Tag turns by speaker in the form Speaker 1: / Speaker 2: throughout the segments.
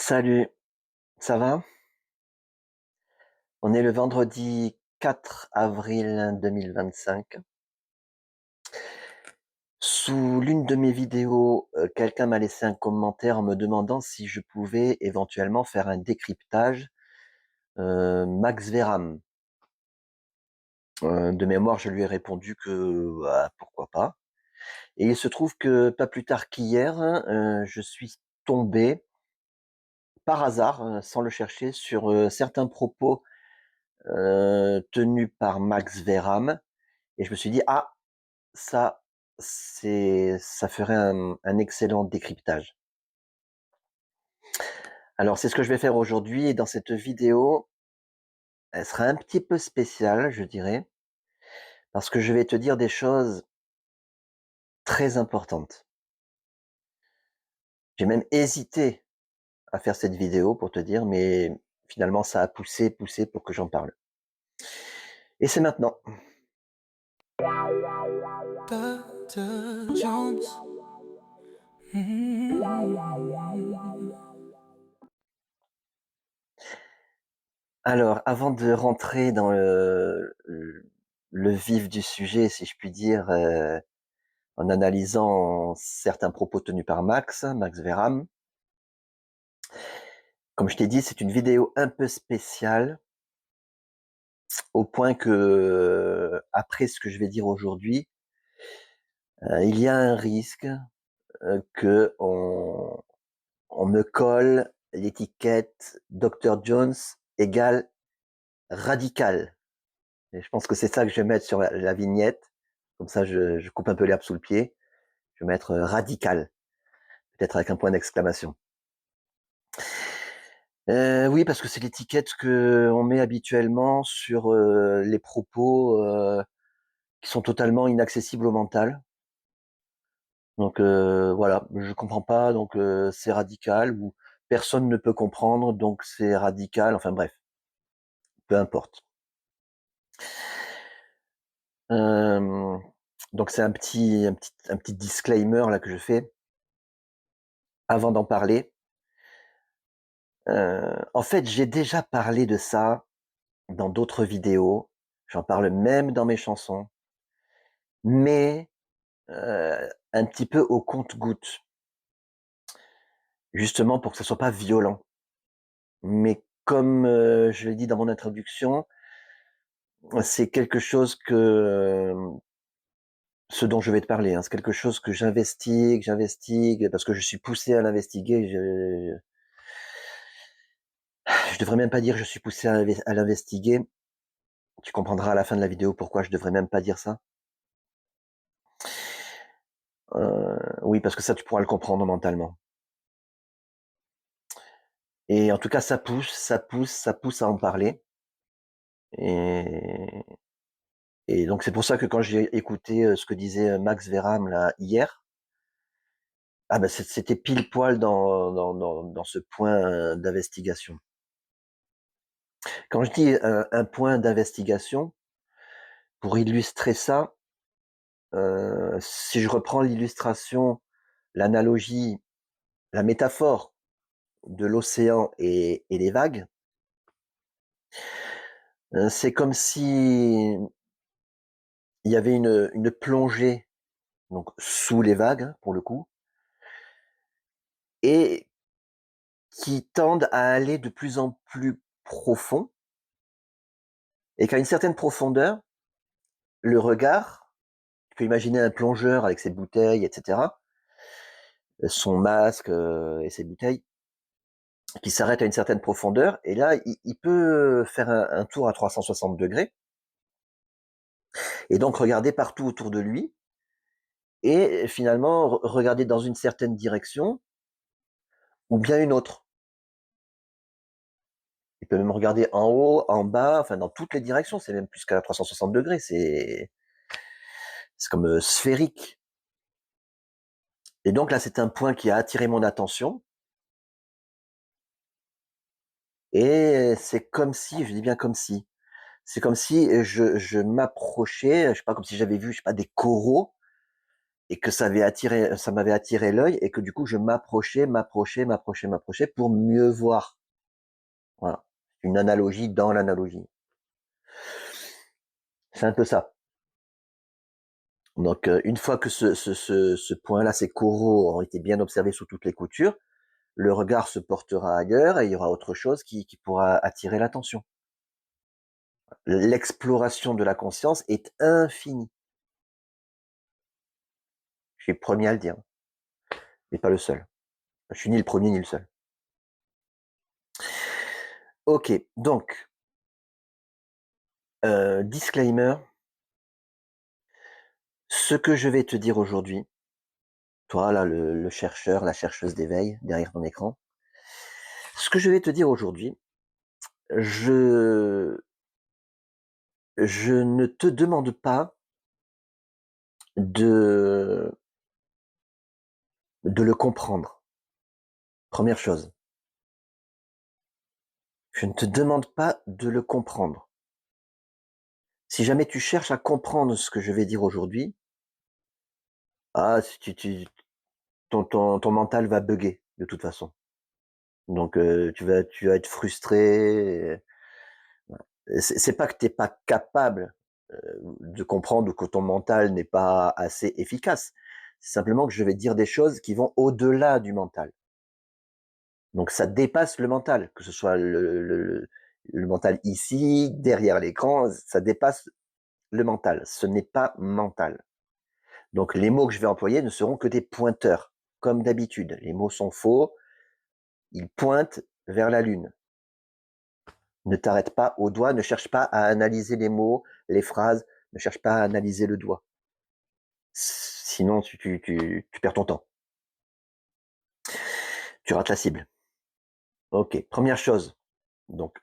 Speaker 1: Salut, ça va? On est le vendredi 4 avril 2025. Sous l'une de mes vidéos, quelqu'un m'a laissé un commentaire en me demandant si je pouvais éventuellement faire un décryptage, Max Verram. De mémoire, je lui ai répondu que, bah, pourquoi pas. Et il se trouve que pas plus tard qu'hier, je suis tombé par hasard, sans le chercher, sur, certains propos, tenus par Max Verram et je me suis dit: «Ah, ça, ça ferait un excellent décryptage». Alors c'est ce que je vais faire aujourd'hui et dans cette vidéo, elle sera un petit peu spéciale, je dirais, parce que je vais te dire des choses très importantes. J'ai même hésité à faire cette vidéo pour te dire, mais finalement ça a poussé pour que j'en parle. Et c'est maintenant.
Speaker 2: Dr. Jones. Mhm.
Speaker 1: Alors, avant de rentrer dans le vif du sujet, si je puis dire, en analysant certains propos tenus par Max Verram. Comme je t'ai dit, c'est une vidéo un peu spéciale, au point que, après ce que je vais dire aujourd'hui, il y a un risque que on me colle l'étiquette Dr Jones égale radical. Et je pense que c'est ça que je vais mettre sur la vignette. Comme ça, je coupe un peu l'herbe sous le pied. Je vais mettre radical, peut-être avec un point d'exclamation. Oui, parce que c'est l'étiquette qu'on met habituellement sur, les propos, qui sont totalement inaccessibles au mental. Donc voilà, je comprends pas, donc c'est radical ou personne ne peut comprendre, donc c'est radical, enfin bref, peu importe. Hem, donc c'est un petit disclaimer là que je fais avant d'en parler. En fait, j'ai déjà parlé de ça dans d'autres vidéos, j'en parle même dans mes chansons, mais un petit peu au compte-gouttes, justement pour que ça soit pas violent. Mais comme, je l'ai dit dans mon introduction, c'est quelque chose que, ce dont je vais te parler, hein, c'est quelque chose que j'investigue parce que je suis poussé à l'investiguer. Je devrais même pas dire que je suis poussé à l'investiguer. Tu comprendras à la fin de la vidéo pourquoi je devrais même pas dire ça. Oui, parce que ça, tu pourras le comprendre mentalement. Et en tout cas, ça pousse à en parler. Et donc c'est pour ça que quand j'ai écouté, ce que disait, Max Verham là hier, ah bah, c'était pile poil dans ce point, d'investigation. Quand je dis, un point d'investigation, pour illustrer ça, si je reprends l'illustration, l'analogie, la métaphore de l'océan et des vagues, c'est comme si il y avait une plongée, donc sous les vagues, hein, pour le coup, et qui tendent à aller de plus en plus profond et qu'à une certaine profondeur, le regard, tu peux imaginer un plongeur avec ses bouteilles, et cetera, son masque, et ses bouteilles, qui s'arrête à une certaine profondeur et là, il peut faire un tour à 360 degrés et donc regarder partout autour de lui et finalement regarder dans une certaine direction ou bien une autre. Il peut même regarder en haut, en bas, enfin dans toutes les directions, c'est même plus qu'à 360 degrés, c'est comme, sphérique. Et donc là, c'est un point qui a attiré mon attention et c'est comme si, je dis bien comme si, c'est comme si je m'approchais, je sais pas, comme si j'avais vu, je sais pas, des coraux et que ça m'avait attiré l'œil et que du coup je m'approchais pour mieux voir. Voilà. Une analogie dans l'analogie. C'est un peu ça. Donc, une fois que ce point-là, ces coraux ont été bien observés sous toutes les coutures, le regard se portera ailleurs et il y aura autre chose qui pourra attirer l'attention. L'exploration de la conscience est infinie. Je suis le premier à le dire, mais pas le seul. Je suis ni le premier ni le seul. Ok, donc, disclaimer, ce que je vais te dire aujourd'hui, toi là, le chercheur, la chercheuse d'éveil derrière ton écran, ce que je vais te dire aujourd'hui, je, je ne te demande pas de, de le comprendre. Première chose, je ne te demande pas de le comprendre. Si jamais tu cherches à comprendre ce que je vais dire aujourd'hui, ah, ton mental va bugger de toute façon. Donc tu vas être frustré. C'est pas que t'es pas capable de comprendre ou que ton mental n'est pas assez efficace. C'est simplement que je vais dire des choses qui vont au-delà du mental. Donc ça dépasse le mental, que ce soit le mental ici, derrière l'écran, ça dépasse le mental. Ce n'est pas mental. Donc les mots que je vais employer ne seront que des pointeurs, comme d'habitude. Les mots sont faux, ils pointent vers la lune. Ne t'arrête pas au doigt, ne cherche pas à analyser les mots, les phrases, ne cherche pas à analyser le doigt. Sinon, tu perds ton temps. Tu rates la cible. Ok, première chose. Donc,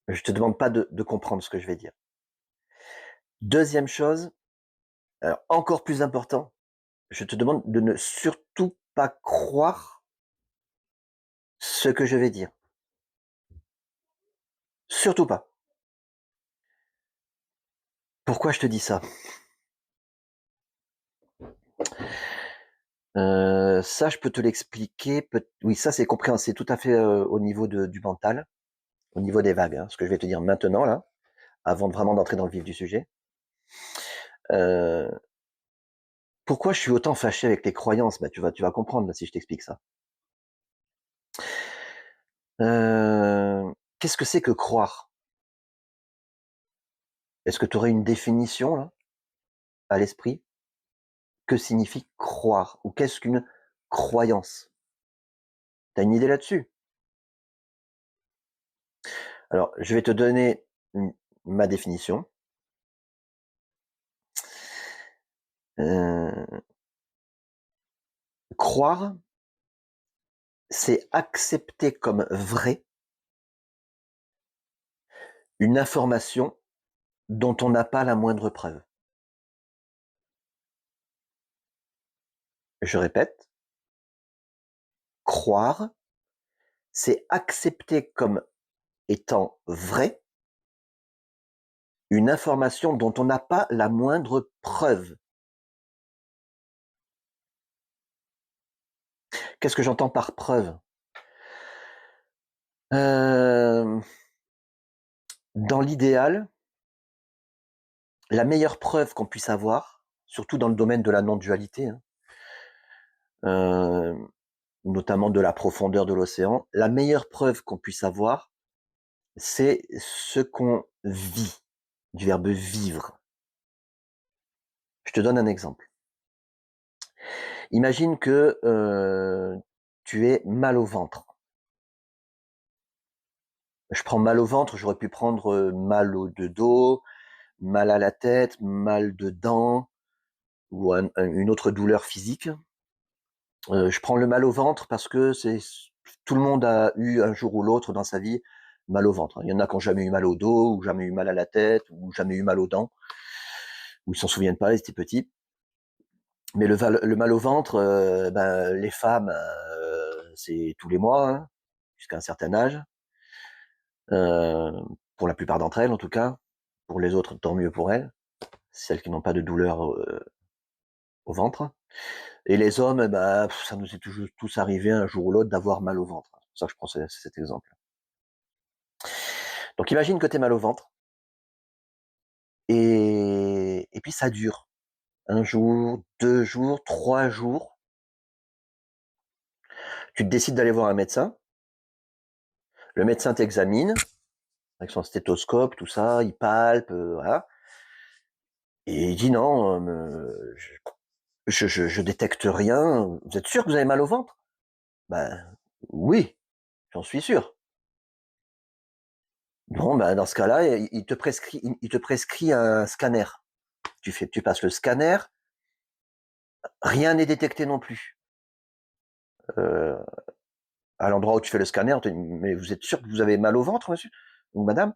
Speaker 1: je te demande pas de comprendre ce que je vais dire. Deuxième chose, alors encore plus important, je te demande de ne surtout pas croire ce que je vais dire. Surtout pas. Pourquoi je te dis ça? Ça, je peux te l'expliquer. Oui, ça, c'est compréhensible. C'est tout à fait au niveau du mental, au niveau des vagues. Hein, ce que je vais te dire maintenant, là, avant vraiment d'entrer dans le vif du sujet. Euh, Pourquoi je suis autant fâché avec les croyances? Bah, tu vas comprendre là, si je t'explique ça. Qu'est-ce que c'est que croire? Est-ce que tu aurais une définition là, à l'esprit? Que signifie croire? Ou qu'est-ce qu'une croyance? T'as une idée là-dessus? Alors, je vais te donner ma définition. Euh, Croire, c'est accepter comme vrai une information dont on n'a pas la moindre preuve. Je répète, croire, c'est accepter comme étant vrai une information dont on n'a pas la moindre preuve. Qu'est-ce que j'entends par preuve? euh, Dans l'idéal, la meilleure preuve qu'on puisse avoir, surtout dans le domaine de la non-dualité, hein, euh, notamment de la profondeur de l'océan, la meilleure preuve qu'on puisse avoir, c'est ce qu'on vit, du verbe vivre. Je te donne un exemple. Imagine que tu aies mal au ventre. Je prends mal au ventre, j'aurais pu prendre mal au de dos, mal à la tête, mal de dents ou une autre douleur physique. Je prends le mal au ventre parce que tout le monde a eu un jour ou l'autre dans sa vie mal au ventre. Il y en a qui n'ont jamais eu mal au dos, ou jamais eu mal à la tête, ou jamais eu mal aux dents, ou ils s'en souviennent pas, ils étaient petits. Mais le mal au ventre, ben, les femmes, c'est tous les mois, hein, jusqu'à un certain âge. Euh, pour la plupart d'entre elles, en tout cas. Pour les autres, tant mieux pour elles. Celles qui n'ont pas de douleur au ventre. Et les hommes, eh ben, ça nous est toujours tous arrivé un jour ou l'autre d'avoir mal au ventre. C'est pour ça que je prends cet exemple. Donc imagine que tu es mal au ventre et puis ça dure. Un jour, 2 jours, 3 jours. Tu te décides d'aller voir un médecin. Le médecin t'examine avec son stéthoscope, tout ça, il palpe, voilà. Et il dit non, je détecte rien. Vous êtes sûr que vous avez mal au ventre? Ben oui, j'en suis sûr. Bon, ben dans ce cas-là, il te prescrit un scanner. Tu passes le scanner, rien n'est détecté non plus. Euh, à l'endroit où tu fais le scanner, on te dit, mais vous êtes sûr que vous avez mal au ventre, monsieur ou madame?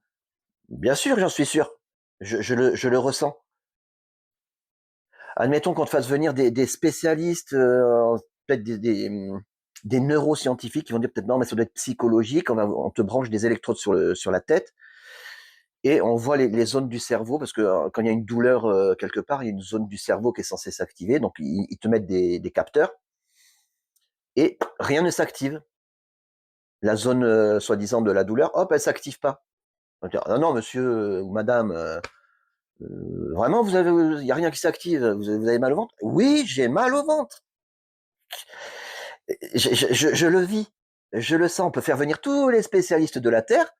Speaker 1: Bien sûr, j'en suis sûr. Je le ressens. Admettons qu'on te fasse venir des spécialistes, peut-être des neuroscientifiques qui vont dire peut-être non, mais ça doit être psychologique. On te branche des électrodes sur la tête et on voit les zones du cerveau parce que quand il y a une douleur quelque part, il y a une zone du cerveau qui est censée s'activer. Donc ils te mettent des capteurs et rien ne s'active. La zone soi-disant de la douleur, hop, elle s'active pas. On va dire, non, non, monsieur ou madame, vraiment, il n'y a rien qui s'active. Vous avez mal au ventre? Oui, j'ai mal au ventre. Je le vis, je le sens. On peut faire venir tous les spécialistes de la Terre.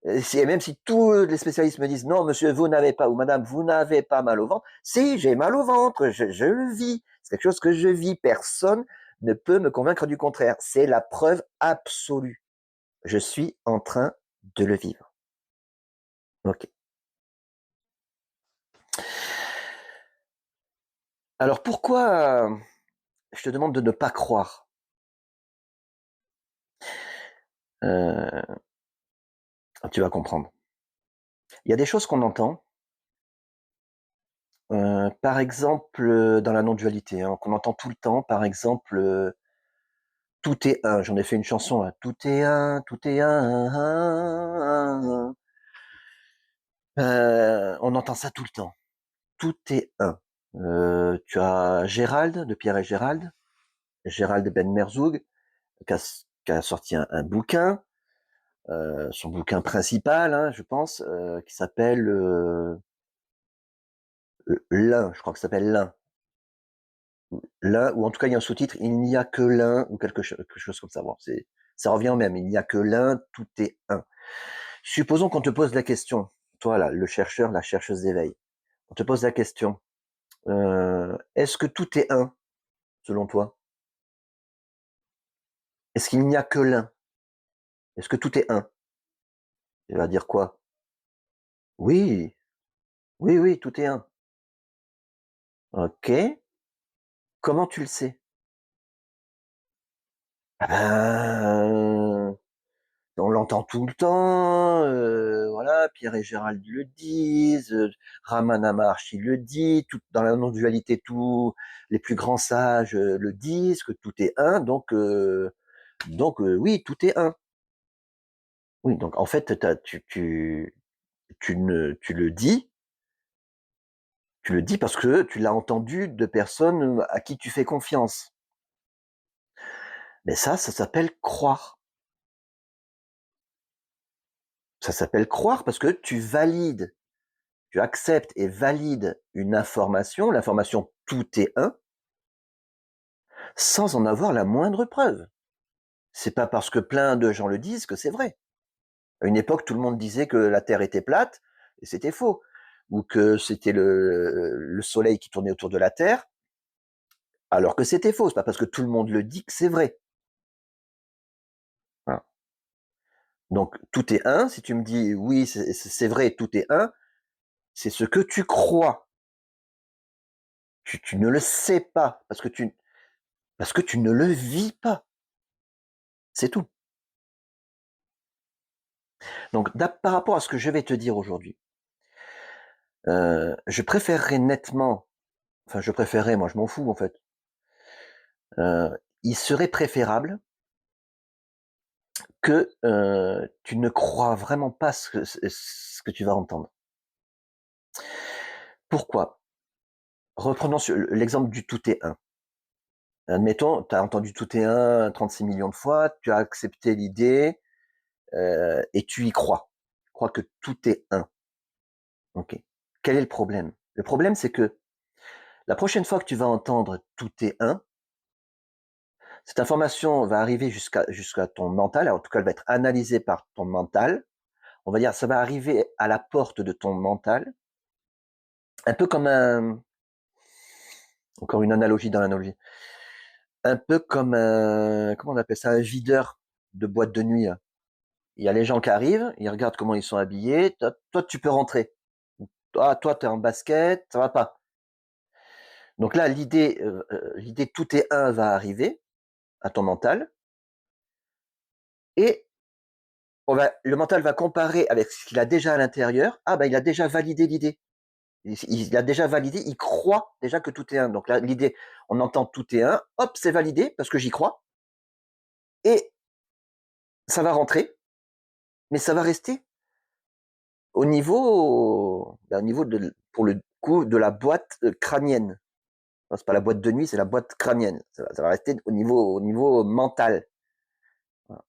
Speaker 1: Et même si tous les spécialistes me disent non, monsieur, vous n'avez pas, ou madame, vous n'avez pas mal au ventre, si, j'ai mal au ventre, je le vis. C'est quelque chose que je vis. Personne ne peut me convaincre du contraire. C'est la preuve absolue. Je suis en train de le vivre. Ok. Alors pourquoi je te demande de ne pas croire? euh, Tu vas comprendre. Il y a des choses qu'on entend, par exemple, dans la non-dualité, hein, qu'on entend tout le temps, par exemple, tout est un. J'en ai fait une chanson, là. Tout est un, tout est un. On entend ça tout le temps. Tout est un. Tu as Gérald, de Pierre et Gérald, Gérald Ben Merzoug, qui a sorti un bouquin, son bouquin principal, hein, je pense, qui s'appelle L'un, je crois que ça s'appelle L'un. L'un, ou en tout cas il y a un sous-titre, il n'y a que l'un, ou quelque chose comme ça. Bon, ça revient au même, il n'y a que l'un, tout est un. Supposons qu'on te pose la question, toi là, le chercheur, la chercheuse d'éveil, on te pose la question, est-ce que tout est un, selon toi? Est-ce qu'il n'y a que l'un? Est-ce que tout est un? Il va dire quoi? Oui, oui, oui, tout est un. Ok, comment tu le sais? Ah ben, on l'entend tout le temps, voilà, Pierre et Gérald le disent, Ramana Maharshi le dit, tout, dans la non-dualité, tous les plus grands sages le disent, que tout est un, donc oui, tout est un. Oui, donc en fait, tu le dis parce que tu l'as entendu de personnes à qui tu fais confiance. Mais ça s'appelle croire. Ça s'appelle croire parce que tu acceptes et valides une information, l'information tout est un, sans en avoir la moindre preuve. C'est pas parce que plein de gens le disent que c'est vrai. À une époque, tout le monde disait que la Terre était plate, et c'était faux. Ou que c'était le Soleil qui tournait autour de la Terre, alors que c'était faux. C'est pas parce que tout le monde le dit que c'est vrai. Voilà. Donc, tout est un. Si tu me dis oui, c'est vrai, tout est un, c'est ce que tu crois. Tu ne le sais pas, parce que tu ne le vis pas. C'est tout. Donc, par rapport à ce que je vais te dire aujourd'hui, je préférerais nettement, enfin, je préférerais, moi, je m'en fous, en fait. Il serait préférable que tu ne crois vraiment pas ce que tu vas entendre. Pourquoi? Reprenons l'exemple du tout est un. Admettons, tu as entendu tout et un 36 millions de fois, tu as accepté l'idée et tu y crois. Tu crois que tout est un. Ok. Quel est le problème? Le problème, c'est que la prochaine fois que tu vas entendre tout est un, cette information va arriver jusqu'à ton mental, en tout cas, elle va être analysée par ton mental. On va dire, ça va arriver à la porte de ton mental, un peu comme encore une analogie dans l'analogie, un peu comme comment on appelle ça, un videur de boîte de nuit, hein. Il y a les gens qui arrivent, ils regardent comment ils sont habillés. Toi, tu peux rentrer. Toi, tu es en basket, ça va pas. Donc là, l'idée tout est un va arriver à ton mental et le mental va comparer avec ce qu'il a déjà à l'intérieur. Ah ben, il a déjà validé l'idée. Il a déjà validé, il croit déjà que tout est un. Donc là, l'idée, on entend tout est un. Hop, c'est validé parce que j'y crois et ça va rentrer, mais ça va rester au niveau pour le coup de la boîte crânienne. Non, c'est pas la boîte de nuit, c'est la boîte crânienne. Ça va rester au niveau mental. Voilà.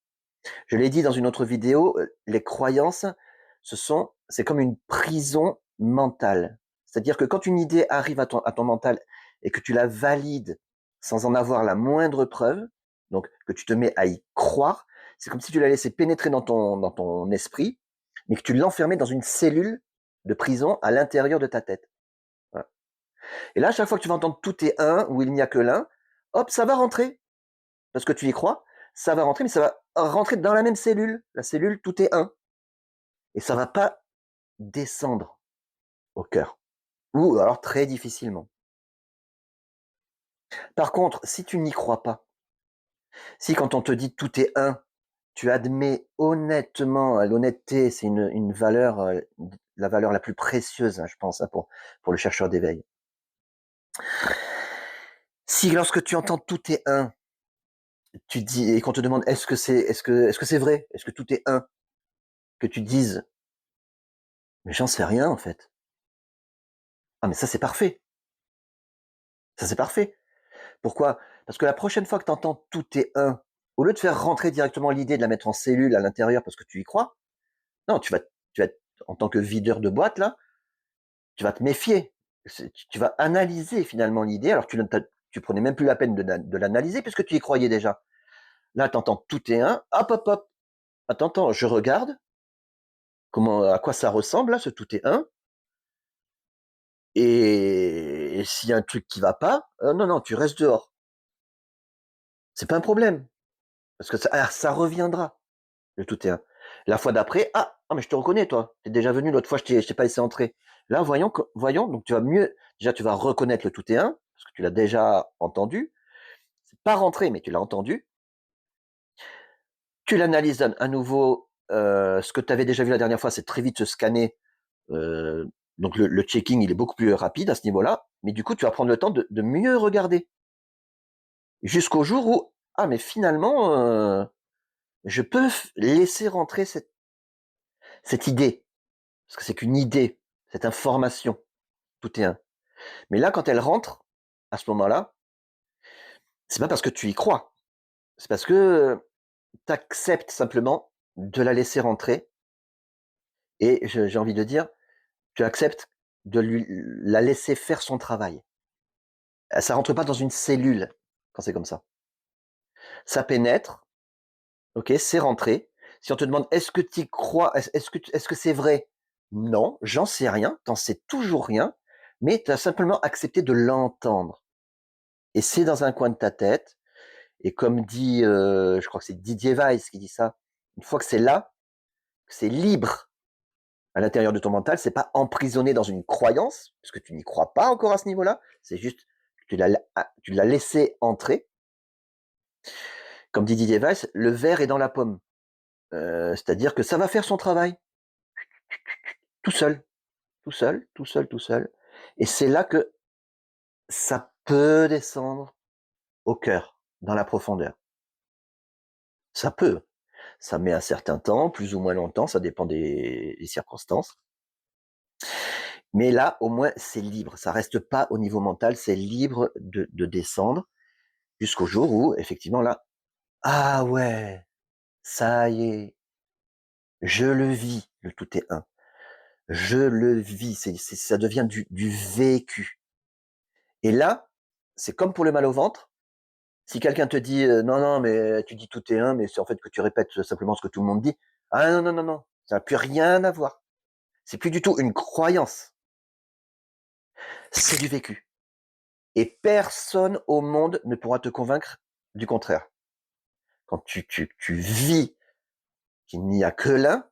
Speaker 1: Je l'ai dit dans une autre vidéo, les croyances, c'est comme une prison mentale. C'est-à-dire que quand une idée arrive à ton mental et que tu la valides sans en avoir la moindre preuve, donc que tu te mets à y croire, c'est comme si tu la laissais pénétrer dans ton esprit, mais que tu l'enfermais dans une cellule de prison à l'intérieur de ta tête. Voilà. Et là, à chaque fois que tu vas entendre tout est un, ou il n'y a que l'un, hop, ça va rentrer, parce que tu y crois, ça va rentrer, mais ça va rentrer dans la même cellule. La cellule, tout est un. Et ça va pas descendre au cœur. Ou alors très difficilement. Par contre, si tu n'y crois pas, si quand on te dit tout est un, tu admets honnêtement, l'honnêteté, c'est une valeur, la valeur la plus précieuse, hein, je pense, hein, pour le chercheur d'éveil. Si lorsque tu entends tout est un, tu dis, et qu'on te demande est-ce que c'est vrai? Est-ce que tout est un? Que tu dises, mais j'en sais rien en fait. Ah mais ça c'est parfait. Ça c'est parfait. Pourquoi? Parce que la prochaine fois que tu entends tout est un, au lieu de faire rentrer directement l'idée de la mettre en cellule à l'intérieur parce que tu y crois, non, tu vas en tant que videur de boîte là, tu vas te méfier. Tu vas analyser finalement l'idée, alors que tu prenais même plus la peine de l'analyser puisque tu y croyais déjà. Là, tu entends tout est un, hop, hop, hop. Attends, je regarde à quoi ça ressemble là, ce tout est un. Et s'il y a un truc qui va pas, non, non, tu restes dehors. C'est pas un problème. Parce que ça reviendra, le tout est un. La fois d'après, mais je te reconnais, toi. T'es déjà venu l'autre fois, je t'ai pas laissé entrer. Là, voyons, donc tu vas mieux, déjà, tu vas reconnaître le tout est un, parce que tu l'as déjà entendu. C'est pas rentré, mais tu l'as entendu. Tu l'analyses à nouveau, ce que tu avais déjà vu la dernière fois, c'est très vite se scanner. Donc le checking, il est beaucoup plus rapide à ce niveau-là. Mais du coup, tu vas prendre le temps de mieux regarder. Jusqu'au jour où, mais finalement, je peux laisser rentrer cette idée. Parce que c'est qu'une idée, cette information, tout est un. Mais là, quand elle rentre, à ce moment-là, c'est pas parce que tu y crois. C'est parce que tu acceptes simplement de la laisser rentrer. Et j'ai envie de dire, tu acceptes la laisser faire son travail. Ça rentre pas dans une cellule quand c'est comme ça. Ça pénètre, ok, c'est rentré. Si on te demande est-ce que tu y crois, est-ce que c'est vrai? Non, j'en sais rien, t'en sais toujours rien, mais tu as simplement accepté de l'entendre. Et c'est dans un coin de ta tête. Et comme dit, je crois que c'est Didier Weiss qui dit ça, une fois que c'est là, que c'est libre à l'intérieur de ton mental, c'est pas emprisonné dans une croyance, parce que tu n'y crois pas encore à ce niveau-là, c'est juste que tu l'as laissé entrer. Comme dit Didier Weiss, le verre est dans la pomme. C'est-à-dire que ça va faire son travail, tout seul, tout seul, tout seul, tout seul. Et c'est là que ça peut descendre au cœur, dans la profondeur. Ça peut. Ça met un certain temps, plus ou moins longtemps, ça dépend des circonstances. Mais là, au moins, c'est libre. Ça reste pas au niveau mental, c'est libre de descendre. Jusqu'au jour où, effectivement, là, ah ouais, ça y est, je le vis, le tout est un. Je le vis, ça devient du vécu. Et là, c'est comme pour le mal au ventre. Si quelqu'un te dit non, non, mais tu dis tout est un, mais c'est en fait que tu répètes simplement ce que tout le monde dit. Ah non, non, non, non, ça n'a plus rien à voir. C'est plus du tout une croyance, c'est du vécu. Et personne au monde ne pourra te convaincre du contraire. Quand tu vis qu'il n'y a que l'un,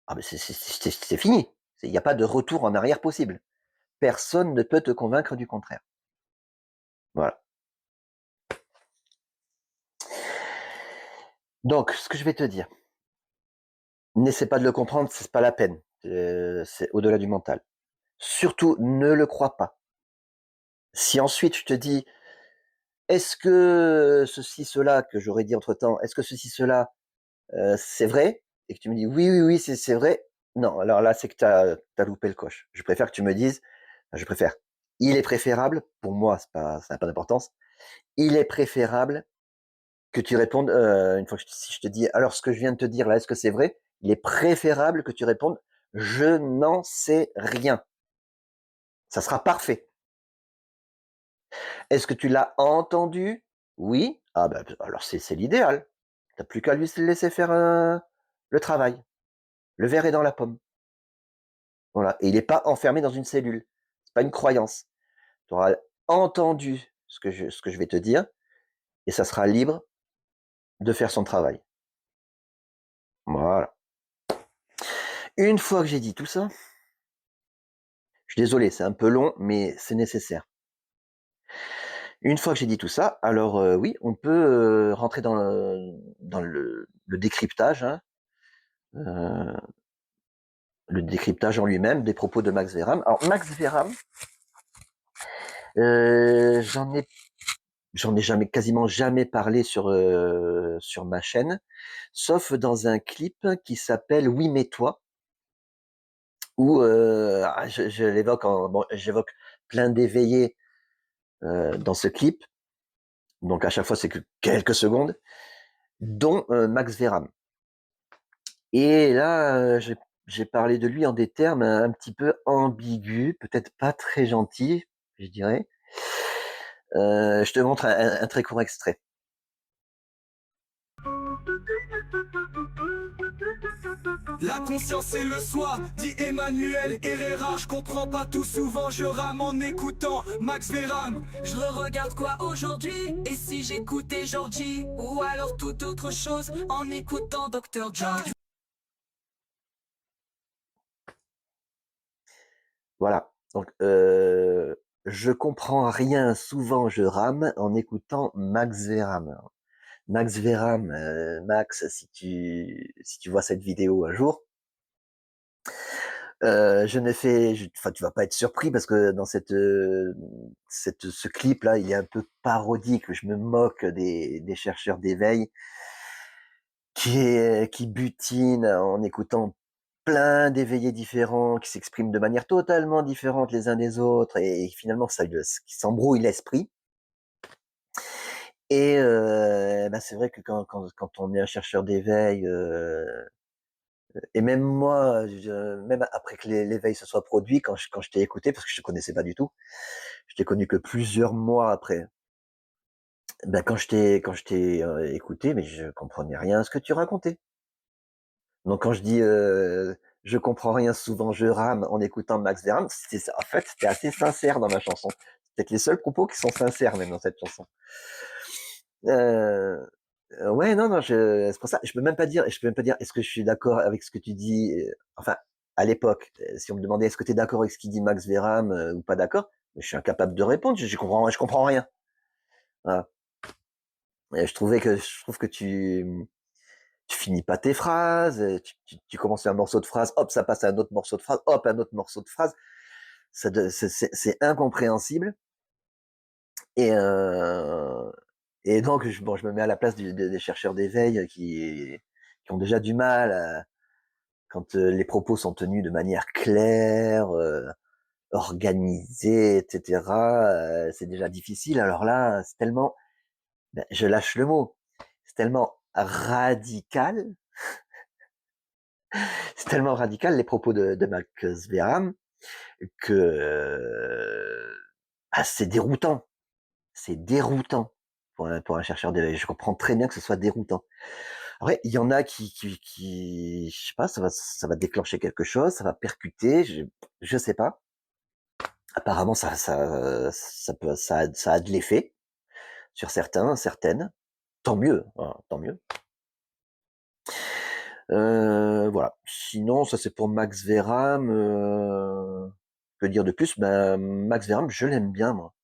Speaker 1: ah ben c'est fini. Il n'y a pas de retour en arrière possible. Personne ne peut te convaincre du contraire. Voilà. Donc, ce que je vais te dire, n'essaie pas de le comprendre, c'est pas la peine. C'est au-delà du mental. Surtout, ne le crois pas. Si ensuite je te dis, est-ce que ceci, cela que j'aurais dit entre temps, est-ce que ceci, cela, c'est vrai? Et que tu me dis oui, oui, oui, c'est vrai. Non, alors là, c'est que tu as loupé le coche. Je préfère que tu me dises, enfin, je préfère. Il est préférable, pour moi, ça n'a pas d'importance. Il est préférable que tu répondes, une fois que si je te dis, alors ce que je viens de te dire là, est-ce que c'est vrai? Il est préférable que tu répondes, je n'en sais rien. Ça sera parfait. Est-ce que tu l'as entendu? Oui. Ah bah, alors c'est l'idéal. Tu as plus qu'à lui laisser faire, le travail. Le verre est dans la pomme. Voilà, et il est pas enfermé dans une cellule. C'est pas une croyance. Tu auras entendu ce que je vais te dire et ça sera libre de faire son travail. Voilà. Une fois que j'ai dit tout ça, je suis désolé, c'est un peu long, mais c'est nécessaire. Une fois que j'ai dit tout ça, alors, oui, on peut, rentrer dans le décryptage, hein, heu le décryptage en lui-même des propos de Max Verham. Alors Max Verham, euh, j'en ai j'en ai jamais quasiment jamais parlé sur ma chaîne, sauf dans un clip qui s'appelle Oui mais toi, où je l'évoque bon, j'évoque plein d'éveillés dans ce clip, donc à chaque fois c'est que quelques secondes, dont Max Verham. Et là, j'ai parlé de lui en des termes un petit peu ambigus, peut-être pas très gentils, je dirais. Je te montre un très court extrait.
Speaker 2: La conscience et le soi, dit Emmanuel Herrera. Je comprends pas tout, souvent je rame en écoutant Max Verham. Je le regarde quoi aujourd'hui? Et si j'écoutais Georgie? Ou alors toute autre chose en écoutant Dr. John?
Speaker 1: Voilà. Donc, je comprends rien, souvent je rame en écoutant Max Verham. Max Verham, Max, si tu vois cette vidéo un jour, je n'ai fait, enfin, tu vas pas être surpris parce que dans ce clip-là, il est un peu parodique. Je me moque des chercheurs d'éveil qui butinent en écoutant plein d'éveillés différents, qui s'expriment de manière totalement différente les uns des autres, et finalement, qui s'embrouille l'esprit. Et bah, c'est vrai que quand on est un chercheur d'éveil, et même moi, même après que l'éveil se soit produit, quand je t'ai écouté, parce que je te connaissais pas du tout, je t'ai connu que plusieurs mois après. Ben, quand je t'ai écouté, mais je comprenais rien à ce que tu racontais. Donc quand je dis je comprends rien, souvent je rame en écoutant Max Verham, en fait, c'était assez sincère dans ma chanson. C'est peut-être les seuls propos qui sont sincères même dans cette chanson. Euh, ouais, non, non, c'est pour ça, je peux même pas dire, est-ce que je suis d'accord avec ce que tu dis, enfin, à l'époque, si on me demandait est-ce que tu es d'accord avec ce qu'il dit Max Verham ou pas d'accord, je suis incapable de répondre, je comprends rien. Voilà. Et je trouve que tu finis pas tes phrases, tu commences un morceau de phrase, hop, ça passe à un autre morceau de phrase, hop, un autre morceau de phrase. C'est incompréhensible. Et, donc, bon, je me mets à la place des chercheurs d'éveil qui ont déjà du mal quand les propos sont tenus de manière claire, organisée, etc. C'est déjà difficile. Alors là, c'est tellement Ben, je lâche le mot. C'est tellement radical, c'est tellement radical les propos de Max Verham que c'est déroutant. C'est déroutant pour un chercheur de. Je comprends très bien que ce soit déroutant. Après, il y en a je sais pas, ça va déclencher quelque chose, ça va percuter, je sais pas. Apparemment, ça a de l'effet sur certains, certaines. Tant mieux, voilà, tant mieux. Voilà. Sinon, ça c'est pour Max Verham. Que dire de plus? Ben, Max Verham, je l'aime bien, moi.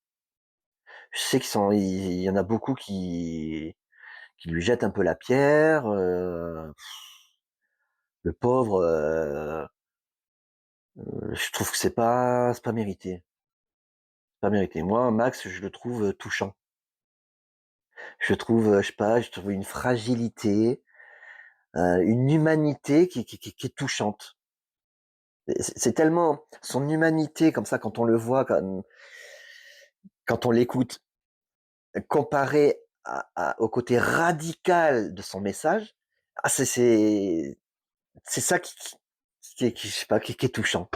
Speaker 1: Je sais il y en a beaucoup qui lui jettent un peu la pierre. Le pauvre, je trouve que c'est pas mérité. Pas mérité. Moi, Max, je le trouve touchant. Je trouve, je sais pas, je trouve une fragilité, une humanité qui est touchante. C'est tellement son humanité comme ça quand on le voit, quand on l'écoute, comparé au côté radical de son message, ah, c'est ça je sais pas, qui est touchant.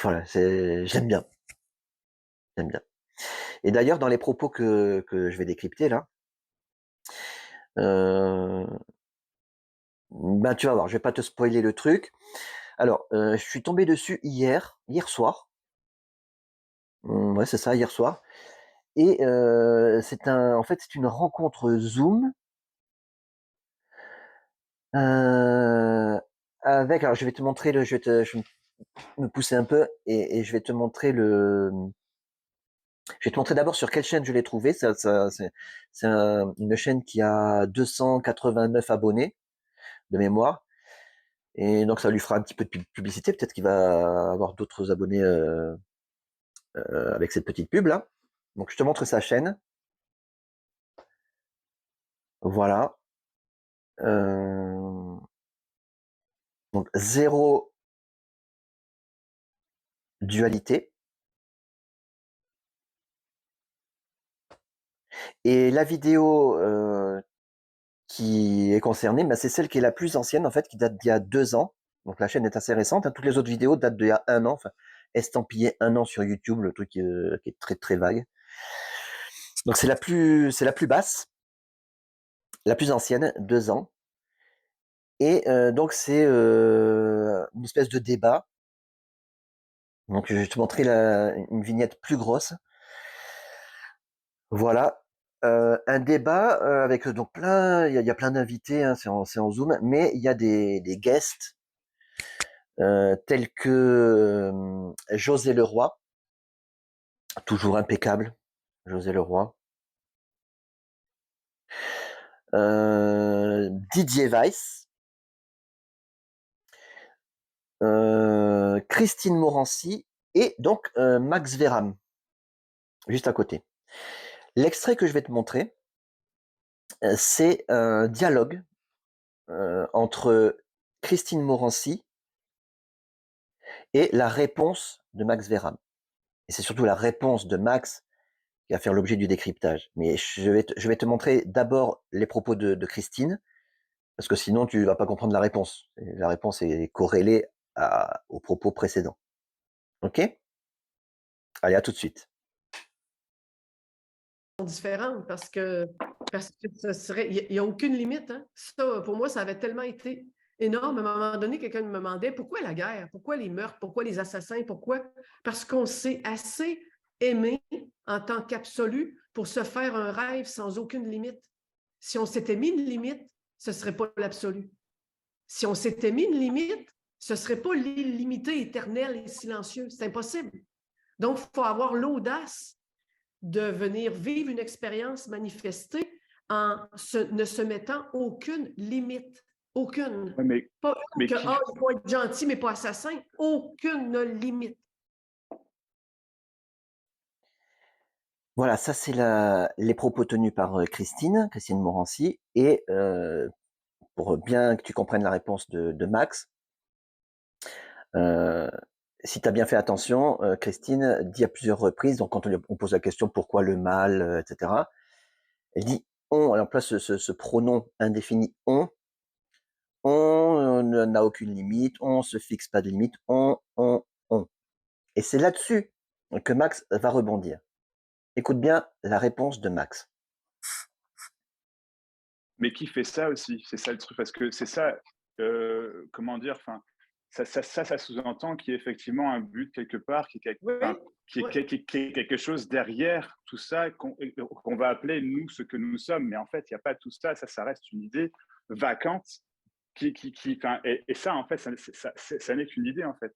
Speaker 1: Voilà, j'aime bien, j'aime bien. Et d'ailleurs, dans les propos que je vais décrypter là, euh, ben tu vas voir, je vais pas te spoiler le truc. Alors, je suis tombé dessus hier soir. Ouais, c'est ça, hier soir. Et en fait, c'est une rencontre Zoom avec. Alors, je vais te montrer je vais me pousser un peu et je vais te montrer Je vais te montrer d'abord sur quelle chaîne je l'ai trouvé. C'est une chaîne qui a 289 abonnés de mémoire. Et donc, ça lui fera un petit peu de publicité. Peut-être qu'il va avoir d'autres abonnés avec cette petite pub là. Donc, je te montre sa chaîne. Voilà. Donc, zéro dualité. Et la vidéo qui est concernée, bah, c'est celle qui est la plus ancienne, en fait, qui date d'il y a 2 ans. Donc la chaîne est assez récente, hein. Toutes les autres vidéos datent d'il y a 1 an, enfin, estampillé 1 an sur YouTube, le truc qui est très très vague. Donc c'est la plus basse, la plus ancienne, 2 ans. Et donc c'est une espèce de débat. Donc je vais te montrer une vignette plus grosse. Voilà. Un débat avec donc il y a plein d'invités, hein, c'est en Zoom, mais il y a des guests tels que José Leroy, toujours impeccable, José Leroy, Didier Weiss, Christine Morancy et donc Max Verham, juste à côté. L'extrait que je vais te montrer, c'est un dialogue entre Christine Morancy et la réponse de Max Verham. Et c'est surtout la réponse de Max qui va faire l'objet du décryptage. Mais je vais te montrer d'abord les propos de Christine, parce que sinon tu vas pas comprendre la réponse. Et la réponse est corrélée aux propos précédents. Ok? Allez, à tout de suite.
Speaker 3: Différentes parce que ce serait il y a aucune limite, hein. Ça, pour moi, ça avait tellement été énorme. À un moment donné, quelqu'un me demandait pourquoi la guerre, pourquoi les meurtres, pourquoi les assassins, pourquoi? Parce qu'on s'est assez aimé en tant qu'absolu pour se faire un rêve sans aucune limite. Si on s'était mis une limite, ce ne serait pas l'absolu. Si on s'était mis une limite, ce ne serait pas l'illimité éternel et silencieux. C'est impossible. Donc, il faut avoir l'audace de venir vivre une expérience manifestée ne se mettant aucune limite. Aucune. Pas que, il faut être gentil, mais pas assassin. Aucune limite.
Speaker 1: Voilà, ça c'est les propos tenus par Christine Morancy. Et pour bien que tu comprennes la réponse de Max, si tu as bien fait attention, Christine dit à plusieurs reprises, donc quand on pose la question pourquoi le mal, etc., elle dit on, elle emploie ce pronom indéfini on n'a aucune limite, on se fixe pas de limite, on. Et c'est là-dessus que Max va rebondir. Écoute bien la réponse de Max.
Speaker 4: Mais qui fait ça aussi? C'est ça le truc, parce que c'est ça, comment dire? Enfin, ça sous-entend qu'il y ait effectivement un but quelque part,
Speaker 3: Oui,
Speaker 4: enfin,
Speaker 3: oui,
Speaker 4: qui est quelque chose derrière tout ça qu'on va appeler nous ce que nous sommes. Mais en fait, il y a pas tout ça, ça reste une idée vacante enfin, et ça, en fait, ça n'est qu'une idée, en fait.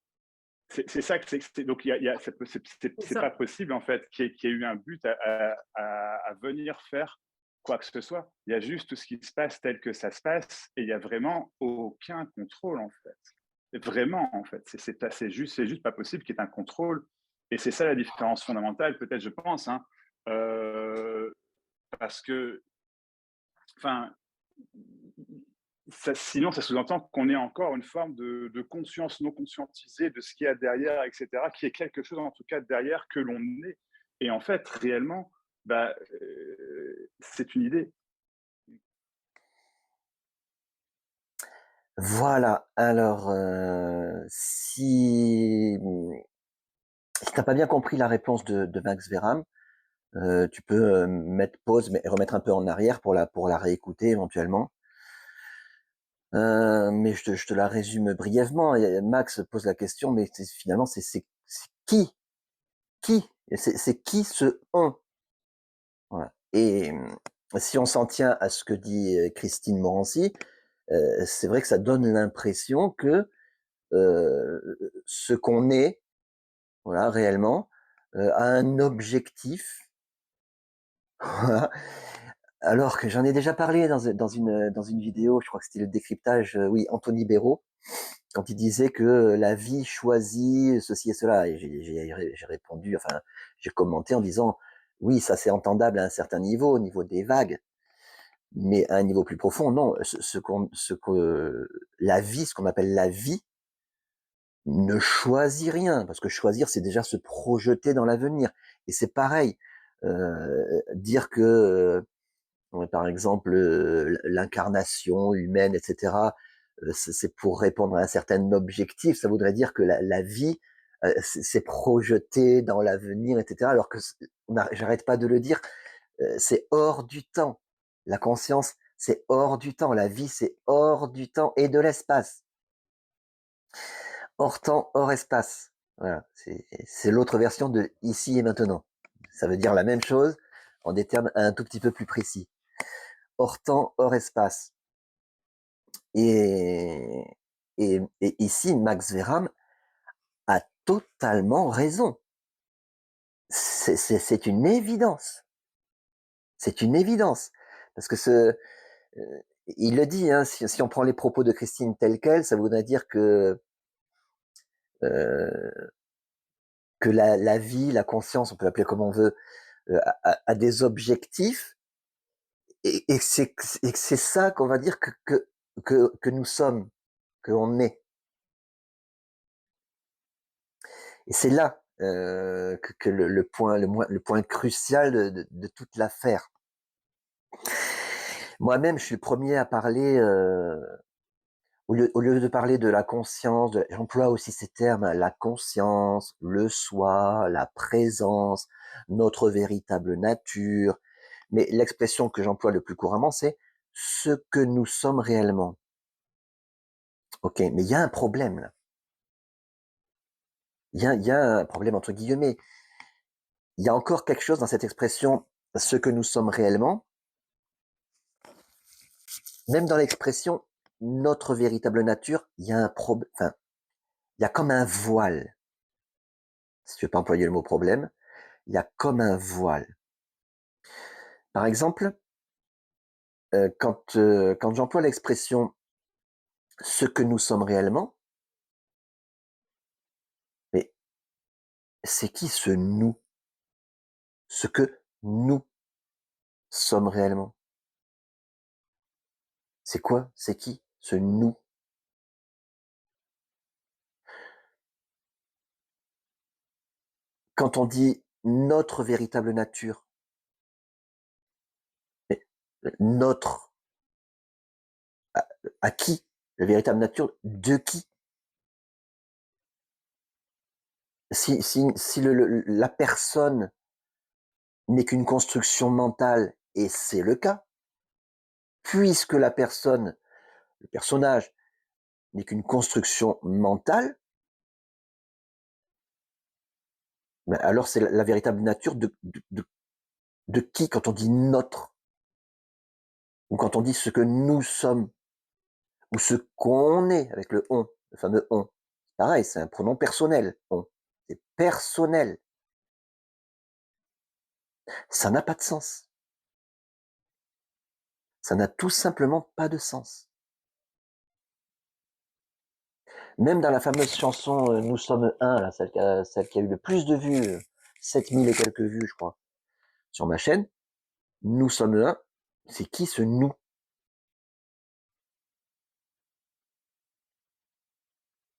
Speaker 4: C'est ça que donc
Speaker 3: c'est
Speaker 4: c'est pas
Speaker 3: ça.
Speaker 4: possible en fait qu'il y ait eu un but à venir faire quoi que ce soit. Il y a juste tout ce qui se passe tel que ça se passe et il y a vraiment aucun contrôle en fait. Vraiment en fait, c'est juste pas possible qu'il y ait un contrôle et c'est ça la différence fondamentale peut-être je pense hein, euh, parce que enfin sinon, ça sous-entend qu'on ait encore une forme de conscience non conscientisée de ce qu'il y a derrière, etc., qui est quelque chose, en tout cas, derrière que l'on est. Et en fait, réellement, bah, c'est une idée.
Speaker 1: Voilà, alors, si tu pas bien compris la réponse de Max Verham, tu peux mettre pause, mais remettre un peu en arrière pour la réécouter éventuellement. Mais je te la résume brièvement. Max pose la question, mais finalement, c'est qui? Qui? C'est qui ce on? Voilà. Et si on s'en tient à ce que dit Christine Morancy, c'est vrai que ça donne l'impression que ce qu'on est, voilà, réellement, a un objectif. Voilà. Alors que j'en ai déjà parlé dans une vidéo, je crois que c'était le décryptage, oui, Anthony Béraud, quand il disait que la vie choisit ceci et cela. Et j'ai répondu, enfin, j'ai commenté en disant, oui, ça c'est entendable à un certain niveau, au niveau des vagues, mais à un niveau plus profond, non. Ce que la vie, ce qu'on appelle la vie, ne choisit rien, parce que choisir, c'est déjà se projeter dans l'avenir. Et c'est pareil, dire que par exemple, l'incarnation humaine, etc., c'est pour répondre à un certain objectif. Ça voudrait dire que la vie, c'est projeté dans l'avenir, etc. Alors que j'arrête pas de le dire, c'est hors du temps. La conscience, c'est hors du temps. La vie, c'est hors du temps et de l'espace. Hors temps, hors espace. Voilà, c'est l'autre version de ici et maintenant. Ça veut dire la même chose en des termes un tout petit peu plus précis. Hors temps, hors espace. Et, et ici, Max Verham a totalement raison. C'est une évidence. C'est une évidence. Parce que il le dit, hein, si on prend les propos de Christine tels quels, ça voudrait dire euh, que la vie, la conscience, on peut l'appeler comme on veut, a des objectifs, et c'est ça qu'on va dire que nous sommes, qu'on est. Et c'est là que le point crucial de toute l'affaire. Moi-même, je suis le premier à parler, au lieu de parler de la conscience, j'emploie aussi ces termes, hein, la conscience, le soi, la présence, notre véritable nature. Mais l'expression que j'emploie le plus couramment, c'est ce que nous sommes réellement. Ok, mais il y a un problème là. Il y a un problème entre guillemets. Il y a encore quelque chose dans cette expression, ce que nous sommes réellement, même dans l'expression notre véritable nature, il y a un problème, enfin, il y a comme un voile. Si tu veux pas employer le mot problème, il y a comme un voile. Par exemple, quand j'emploie l'expression ce que nous sommes réellement, mais c'est qui ce nous? Ce que nous sommes réellement? C'est quoi? C'est qui ce nous? Quand on dit notre véritable nature, mais notre, à qui? La véritable nature de qui? Si la personne n'est qu'une construction mentale, et c'est le cas, puisque la personne, le personnage, n'est qu'une construction mentale, ben alors c'est la véritable nature de qui quand on dit notre, ou quand on dit ce que nous sommes, ou ce qu'on est avec le on, le fameux on. Pareil, c'est un pronom personnel, on. C'est personnel. Ça n'a pas de sens. Ça n'a tout simplement pas de sens. Même dans la fameuse chanson Nous sommes un, là, celle qui a eu le plus de vues, 7000 et quelques vues, je crois, sur ma chaîne, Nous sommes un, c'est qui ce nous?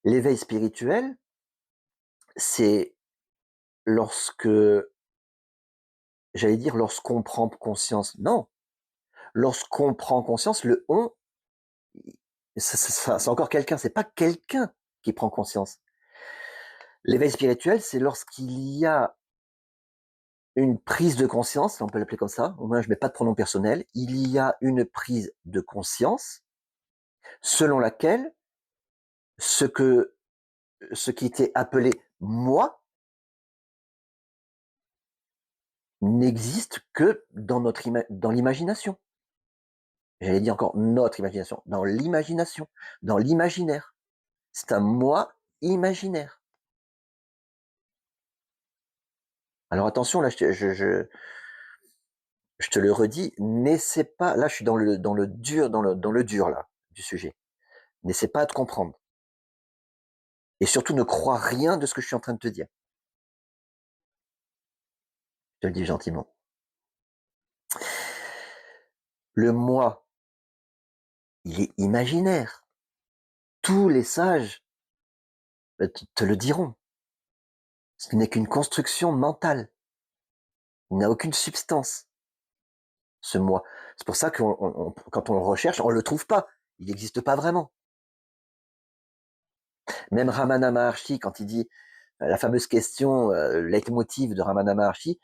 Speaker 1: L'éveil spirituel, c'est lorsque, j'allais dire, lorsqu'on prend conscience. Non, lorsqu'on prend conscience, le on, c'est encore quelqu'un, c'est pas quelqu'un qui prend conscience. L'éveil spirituel, c'est lorsqu'il y a une prise de conscience, on peut l'appeler comme ça, au moins je mets pas de pronom personnel, il y a une prise de conscience selon laquelle ce qui était appelé moi n'existe que dans l'imagination. J'allais dire encore notre imagination, dans l'imagination, dans l'imaginaire. C'est un moi imaginaire. Alors attention, là, je te le redis, n'essaie pas, là je suis dans le dur, dans le dur là, du sujet. N'essaie pas de comprendre. Et surtout ne crois rien de ce que je suis en train de te dire. Je te le dis gentiment. Le moi, il est imaginaire. Tous les sages te le diront. Ce n'est qu'une construction mentale. Il n'a aucune substance, ce moi. C'est pour ça que quand on le recherche, on ne le trouve pas. Il n'existe pas vraiment. Même Ramana Maharshi, quand il dit la fameuse question, leitmotiv de Ramana Maharshi,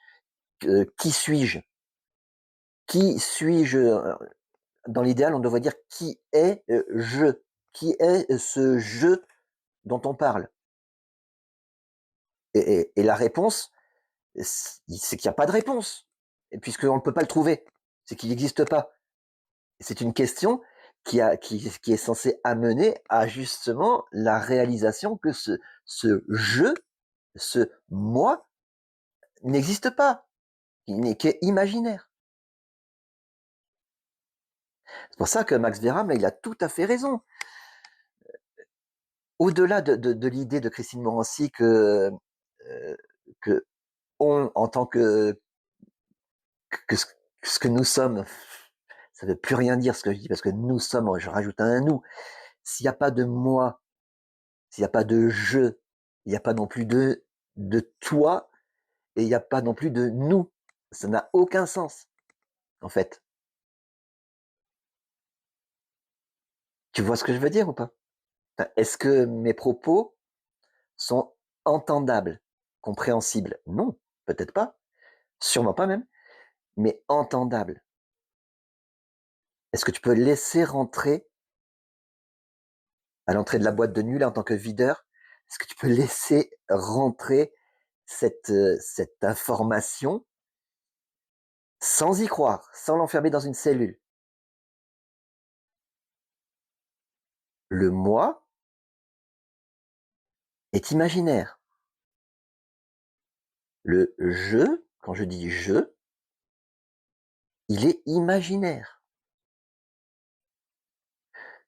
Speaker 1: qui suis-je? Qui suis-je? Dans l'idéal, on devrait dire qui est je? Qui est ce je dont on parle? Et la réponse, c'est qu'il n'y a pas de réponse, et puisqu'on ne peut pas le trouver, c'est qu'il n'existe pas. C'est une question qui est censée amener à justement la réalisation que ce je, ce moi, n'existe pas, il n'est qu'imaginaire. C'est pour ça que Max Verham, il a tout à fait raison. Au-delà de l'idée de Christine Morancy que on, en tant que ce que nous sommes, ça ne veut plus rien dire ce que je dis, parce que nous sommes, je rajoute un nous. S'il n'y a pas de moi, s'il n'y a pas de je, il n'y a pas non plus de toi, et il n'y a pas non plus de nous. Ça n'a aucun sens, en fait. Tu vois ce que je veux dire ou pas? Est-ce que mes propos sont entendables, compréhensibles? Non, peut-être pas, sûrement pas même, mais entendables. Est-ce que tu peux laisser rentrer à l'entrée de la boîte de nuit, là, en tant que videur, est-ce que tu peux laisser rentrer cette information sans y croire, sans l'enfermer dans une cellule? Le moi est imaginaire. Le je, quand je dis je, il est imaginaire.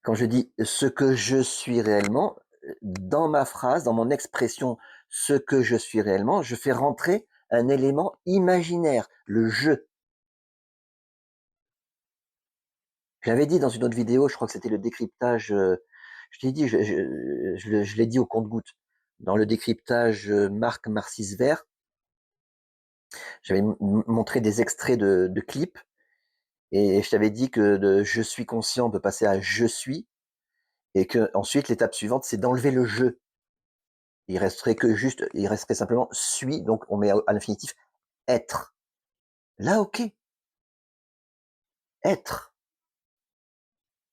Speaker 1: Quand je dis ce que je suis réellement, dans ma phrase, dans mon expression, ce que je suis réellement, je fais rentrer un élément imaginaire, le je. J'avais dit dans une autre vidéo, je crois que c'était le décryptage, je t'ai dit, je l'ai dit au compte-gouttes, dans le décryptage Marc Marcis Vert, J'avais montré des extraits de clips et je t'avais dit que de je suis conscient peut passer à je suis et que ensuite l'étape suivante, c'est d'enlever le je. Il resterait simplement suis, donc on met à l'infinitif être. Là, ok, être.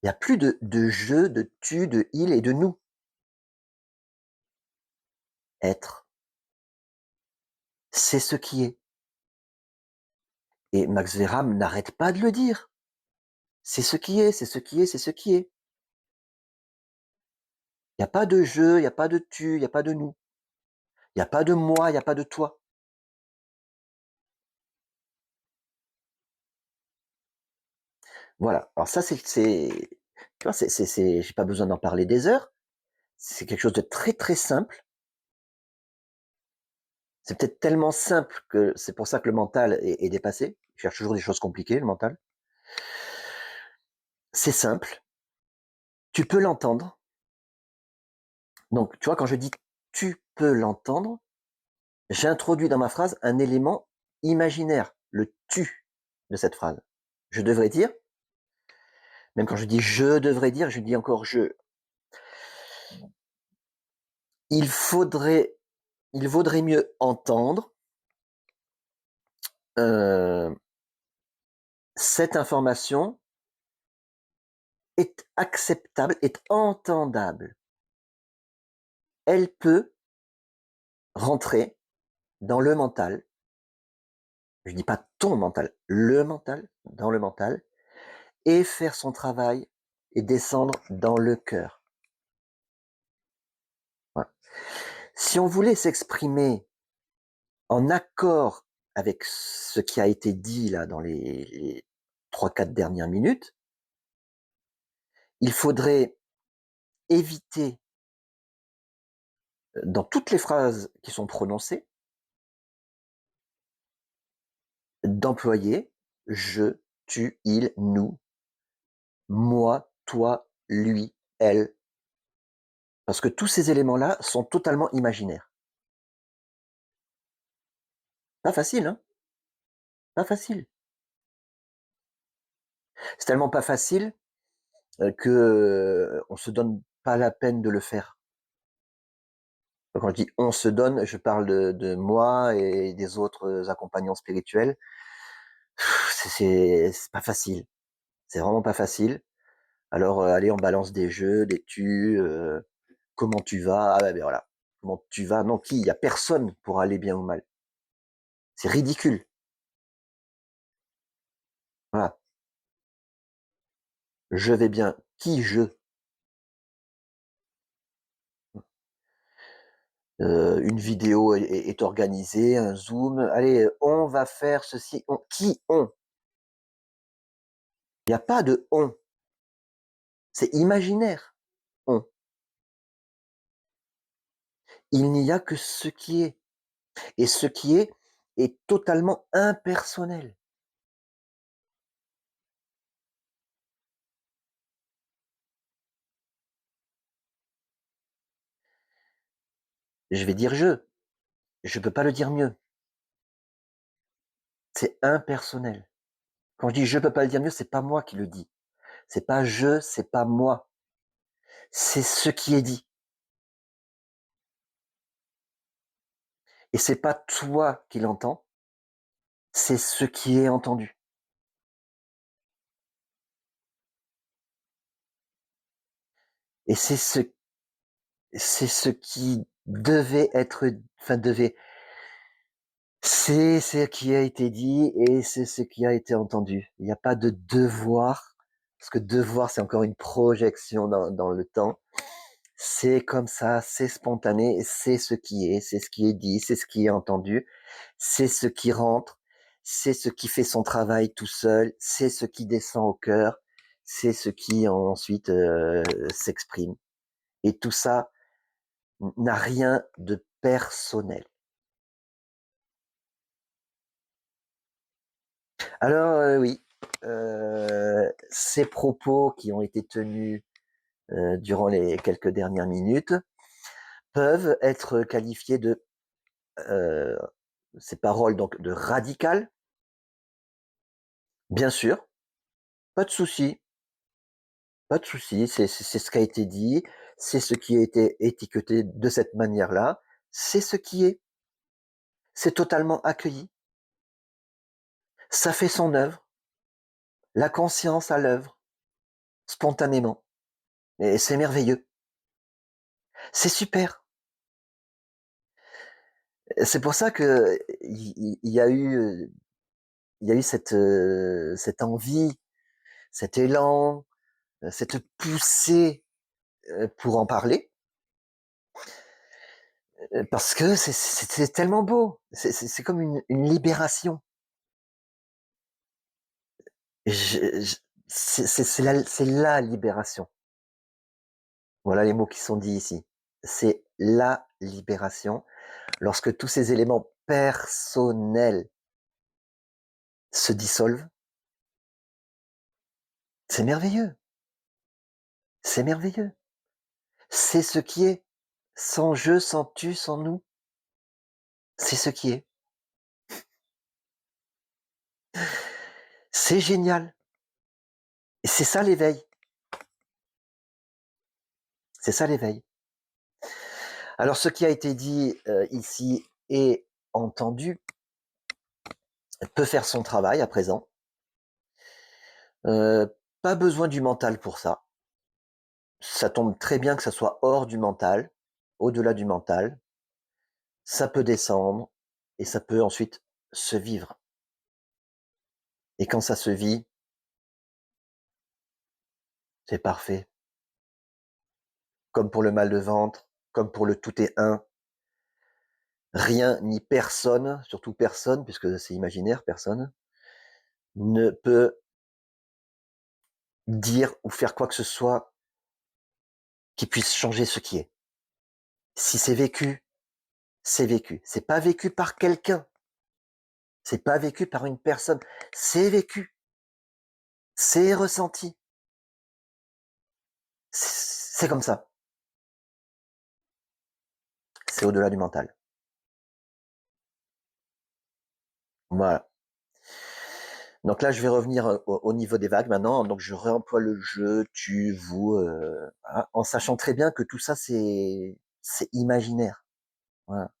Speaker 1: Il n'y a plus de je, de tu, de il et de nous. Être. C'est ce qui est. Et Max Verham n'arrête pas de le dire. C'est ce qui est, c'est ce qui est, c'est ce qui est. Il n'y a pas de je, il n'y a pas de tu, il n'y a pas de nous. Il n'y a pas de moi, il n'y a pas de toi. Voilà. Alors ça, tu vois, j'ai pas besoin d'en parler des heures. C'est quelque chose de très très simple. C'est peut-être tellement simple que c'est pour ça que le mental est dépassé. Il cherche toujours des choses compliquées, le mental. C'est simple. Tu peux l'entendre. Donc, tu vois, quand je dis tu peux l'entendre, j'introduis dans ma phrase un élément imaginaire, le tu de cette phrase. Je devrais dire, même quand je dis je devrais dire, je dis encore je. Il vaudrait mieux entendre cette information est acceptable, est entendable. Elle peut rentrer dans le mental. Je dis pas ton mental, le mental, dans le mental, et faire son travail et descendre dans le cœur. Voilà. Si on voulait s'exprimer en accord avec ce qui a été dit là dans les 3-4 dernières minutes, il faudrait éviter, dans toutes les phrases qui sont prononcées, d'employer je, tu, il, nous, moi, toi, lui, elle, parce que tous ces éléments-là sont totalement imaginaires. Pas facile, hein? Pas facile. C'est tellement pas facile que on se donne pas la peine de le faire. Quand je dis on se donne, je parle de moi et des autres accompagnants spirituels. C'est pas facile. C'est vraiment pas facile. Alors, allez, on balance des jeux, des tu, comment tu vas? Ah ben voilà. Comment tu vas? Non, qui? Il y a personne pour aller bien ou mal. C'est ridicule. Voilà. Je vais bien. Qui je? Une vidéo est organisée, un zoom. Allez, on va faire ceci. Qui on? Il n'y a pas de on. C'est imaginaire. On. Il n'y a que ce qui est. Et ce qui est totalement impersonnel. Je vais dire je. Je peux pas le dire mieux. C'est impersonnel. Quand je dis je peux pas le dire mieux, c'est pas moi qui le dis. C'est pas je, c'est pas moi. C'est ce qui est dit. Et c'est pas toi qui l'entends, c'est ce qui est entendu. Et c'est ce qui devait être, enfin c'est ce qui a été dit et c'est ce qui a été entendu. Il n'y a pas de devoir, parce que devoir, c'est encore une projection dans le temps. C'est comme ça, c'est spontané, c'est ce qui est, c'est ce qui est dit, c'est ce qui est entendu, c'est ce qui rentre, c'est ce qui fait son travail tout seul, c'est ce qui descend au cœur, c'est ce qui ensuite s'exprime. Et tout ça n'a rien de personnel. Alors oui, ces propos qui ont été tenus durant les quelques dernières minutes peuvent être qualifiés de ces paroles donc de radical, bien sûr, pas de souci, pas de souci, c'est ce qui a été dit, c'est ce qui a été étiqueté de cette manière-là, c'est ce qui est, c'est totalement accueilli, ça fait son œuvre, la conscience à l'œuvre, spontanément, et c'est merveilleux, c'est super. C'est pour ça que il y a eu, cette envie, cet élan, cette poussée pour en parler, parce que c'est tellement beau, c'est comme une libération. C'est la libération. Voilà les mots qui sont dits ici. C'est la libération lorsque tous ces éléments personnels se dissolvent. C'est merveilleux. C'est merveilleux. C'est ce qui est. Sans je, sans tu, sans nous. C'est ce qui est. C'est génial. Et c'est ça l'éveil. C'est ça l'éveil. Alors ce qui a été dit ici et entendu peut faire son travail à présent. Pas besoin du mental pour ça. Ça tombe très bien que ça soit hors du mental, au-delà du mental. Ça peut descendre et ça peut ensuite se vivre. Et quand ça se vit, c'est parfait. Comme pour le mal de ventre, comme pour le tout est un. Rien ni personne, surtout personne, puisque c'est imaginaire, personne, ne peut dire ou faire quoi que ce soit qui puisse changer ce qui est. Si c'est vécu, c'est vécu. C'est pas vécu par quelqu'un. C'est pas vécu par une personne. C'est vécu. C'est ressenti. C'est comme ça. C'est au-delà du mental. Voilà. Donc là, je vais revenir au niveau des vagues maintenant. Donc je réemploie le je, tu, vous, voilà, en sachant très bien que tout ça, c'est imaginaire. Voilà.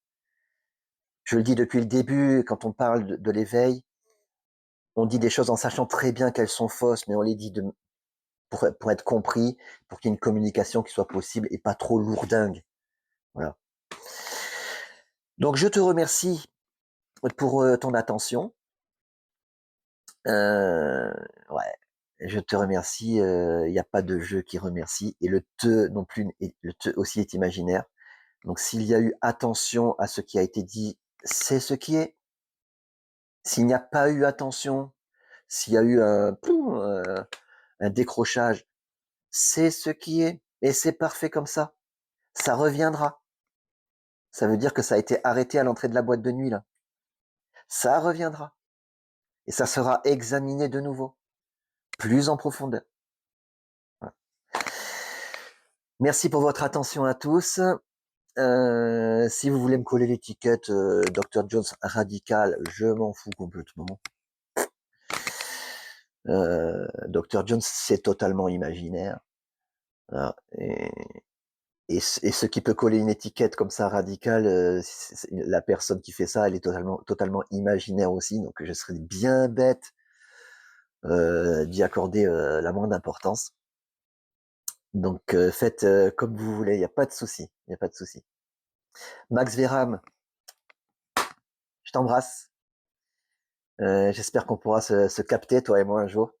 Speaker 1: Je le dis depuis le début, quand on parle de l'éveil, on dit des choses en sachant très bien qu'elles sont fausses, mais on les dit pour être compris, pour qu'il y ait une communication qui soit possible et pas trop lourdingue. Voilà. Donc je te remercie pour ton attention. Ouais, je te remercie. Il n'y a pas de je qui remercie et le te non plus, et le te aussi est imaginaire. Donc s'il y a eu attention à ce qui a été dit, c'est ce qui est. S'il n'y a pas eu attention, s'il y a eu un décrochage, c'est ce qui est et c'est parfait comme ça. Ça reviendra. Ça veut dire que ça a été arrêté à l'entrée de la boîte de nuit là. Ça reviendra et ça sera examiné de nouveau, plus en profondeur. Voilà. Merci pour votre attention à tous. Si vous voulez me coller l'étiquette Dr Jones radical, je m'en fous complètement. Dr Jones, c'est totalement imaginaire. Voilà. Et ce qui peut coller une étiquette comme ça radicale, la personne qui fait ça, elle est totalement imaginaire aussi. Donc je serais bien bête d'y accorder la moindre importance. Donc faites comme vous voulez, il n'y a pas de souci, il n'y a pas de souci. Max Veram, je t'embrasse. J'espère qu'on pourra se capter, toi et moi, un jour,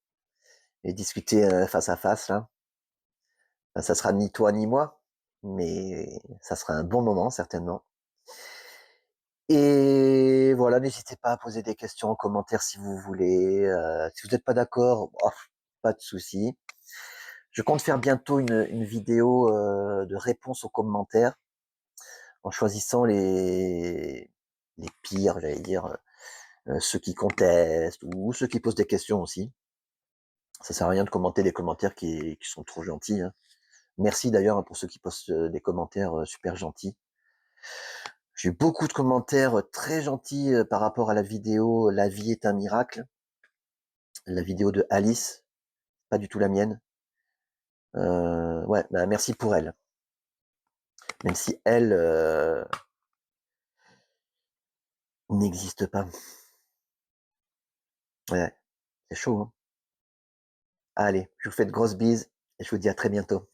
Speaker 1: et discuter face à face, là. Enfin, ça sera ni toi ni moi, mais ça sera un bon moment, certainement. Et voilà, n'hésitez pas à poser des questions en commentaire si vous voulez. Si vous n'êtes pas d'accord, pas de souci. Je compte faire bientôt une vidéo de réponse aux commentaires, en choisissant les pires, j'allais dire, ceux qui contestent ou ceux qui posent des questions aussi. Ça sert à rien de commenter des commentaires qui sont trop gentils. Hein. Merci d'ailleurs pour ceux qui postent des commentaires super gentils. J'ai eu beaucoup de commentaires très gentils par rapport à la vidéo La vie est un miracle, la vidéo de Alice, pas du tout la mienne. Ouais, bah, merci pour elle. Même si elle n'existe pas. Ouais, c'est chaud, hein. Allez, je vous fais de grosses bises et je vous dis à très bientôt.